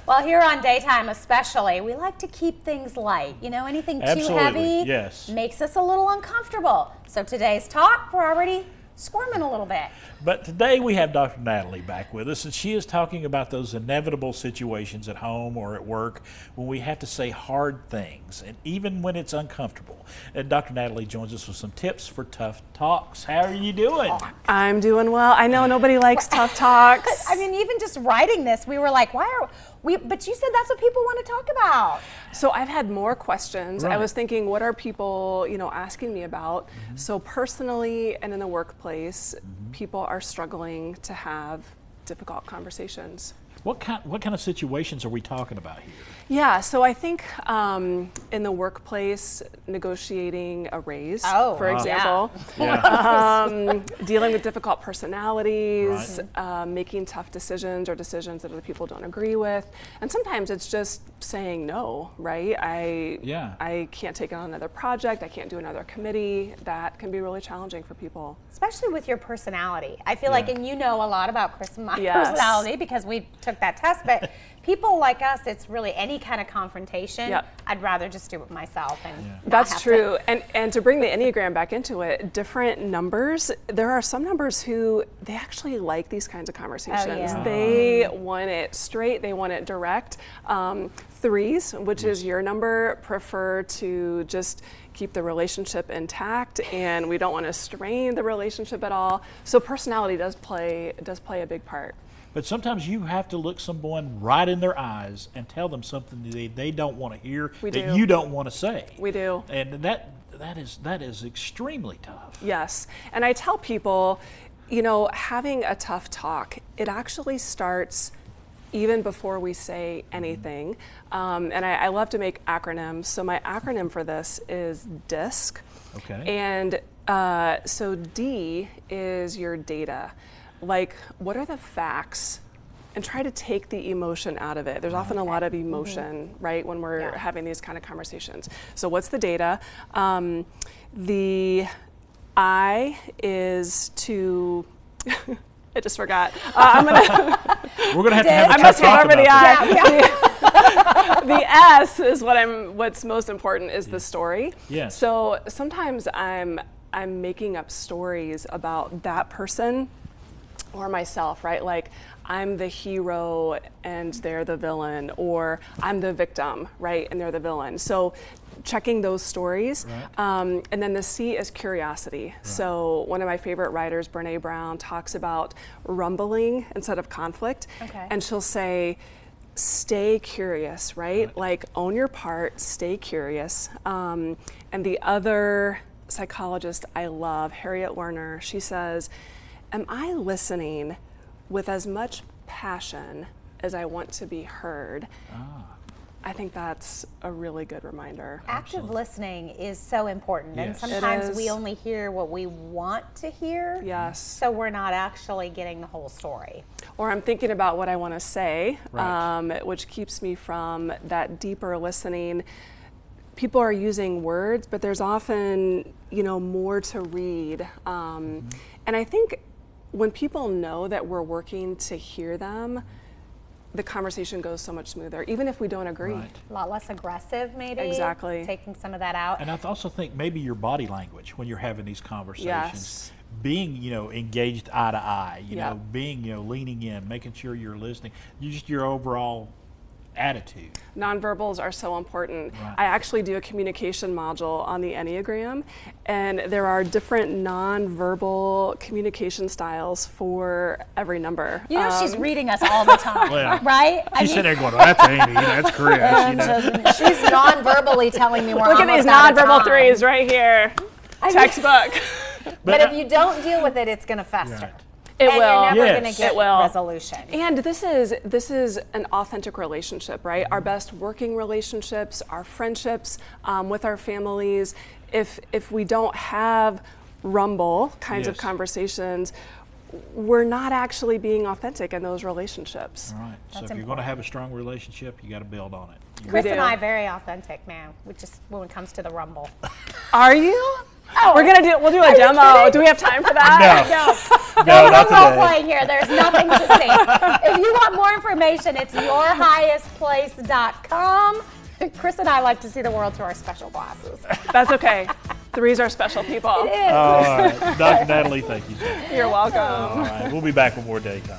Well, here on Daytime especially, we like to keep things light. You know, anything too heavy makes us a little uncomfortable. So today's talk, we're already squirming a little bit. But today we have Dr. Natalie back with us, and she is talking about those inevitable situations at home or at work when we have to say hard things, and even when it's uncomfortable. And Dr. Natalie joins us with some tips for tough talks. How are you doing? I'm doing well. I know nobody likes tough talks. I mean, even just writing this, we were like, why are we, but you said that's what people want to talk about. So I've had more questions. Right. I was thinking, what are people, asking me about? So personally and in the workplace, people are struggling to have difficult conversations. What kind of situations are we talking about here? Yeah, so I think in the workplace, negotiating a raise, for example, dealing with difficult personalities, making tough decisions or decisions that other people don't agree with, and sometimes it's just saying no, right? I can't take on another project, I can't do another committee. That can be really challenging for people. Especially with your personality. I feel like, and you know a lot about Chris and my personality because we took that test, but people like us, it's really any kind of confrontation. I'd rather just do it myself. And that's true. And to bring the Enneagram back into it, different numbers, there are some numbers who they actually like these kinds of conversations. They want it straight, they want it direct. Threes, which is your number, prefer to just keep the relationship intact, and we don't want to strain the relationship at all. So personality does play a big part. But sometimes you have to look someone right in their eyes and tell them something they don't want to hear, that you don't want to say. We do. And that is extremely tough. Yes. And I tell people, having a tough talk, it actually starts even before we say anything. And I love to make acronyms. So my acronym for this is DISC. Okay. And so D is your data. Like, what are the facts? And try to take the emotion out of it. There's often a lot of emotion, right, when we're having these kind of conversations. So what's the data? The I is to, I just forgot. We're gonna have to have I must remember the I. The S is what's most important is the story. Yes. So sometimes I'm making up stories about that person or myself, right? Like, I'm the hero and they're the villain, or I'm the victim, right, and they're the villain. So checking those stories. And then the C is curiosity. So one of my favorite writers, Brene Brown, talks about rumbling instead of conflict. And she'll say, stay curious, right? Like, own your part, stay curious. And the other psychologist I love, Harriet Lerner, she says, am I listening with as much passion as I want to be heard? I think that's a really good reminder. Active listening is so important, and sometimes we only hear what we want to hear. Yes. So we're not actually getting the whole story. Or I'm thinking about what I want to say, which keeps me from that deeper listening. People are using words, but there's often, more to read. And I think when people know that we're working to hear them, the conversation goes so much smoother, even if we don't agree. A lot less aggressive, maybe. Exactly. Taking some of that out. And I also think maybe your body language when you're having these conversations, being, engaged eye to eye, being, leaning in, making sure you're listening, just your overall attitude. Nonverbals are so important. I actually do a communication module on the Enneagram, and there are different nonverbal communication styles for every number. She's reading us all the time, right? She's sitting there going, that's Amy, that's Chris. She's nonverbally telling me we're Look at these nonverbal threes right here. Textbook. But if you don't deal with it, it's going to fester. It will. You're never going to get resolution. And this is an authentic relationship, right? Our best working relationships, our friendships with our families. If we don't have rumble kinds of conversations, we're not actually being authentic in those relationships. All right. So if you're going to have a strong relationship, you got to build on it. Chris and I are very authentic now, just when it comes to the rumble. Are you? Oh, we'll do a demo. Do we have time for that? No, no role playing here. There's nothing to see. If you want more information information, it's yourhighestplace.com. Chris and I like to see the world through our special glasses. That's okay. Three's our special people. It is. All right. Dr. Natalie, thank you. You're welcome. All right. We'll be back with more Daytime.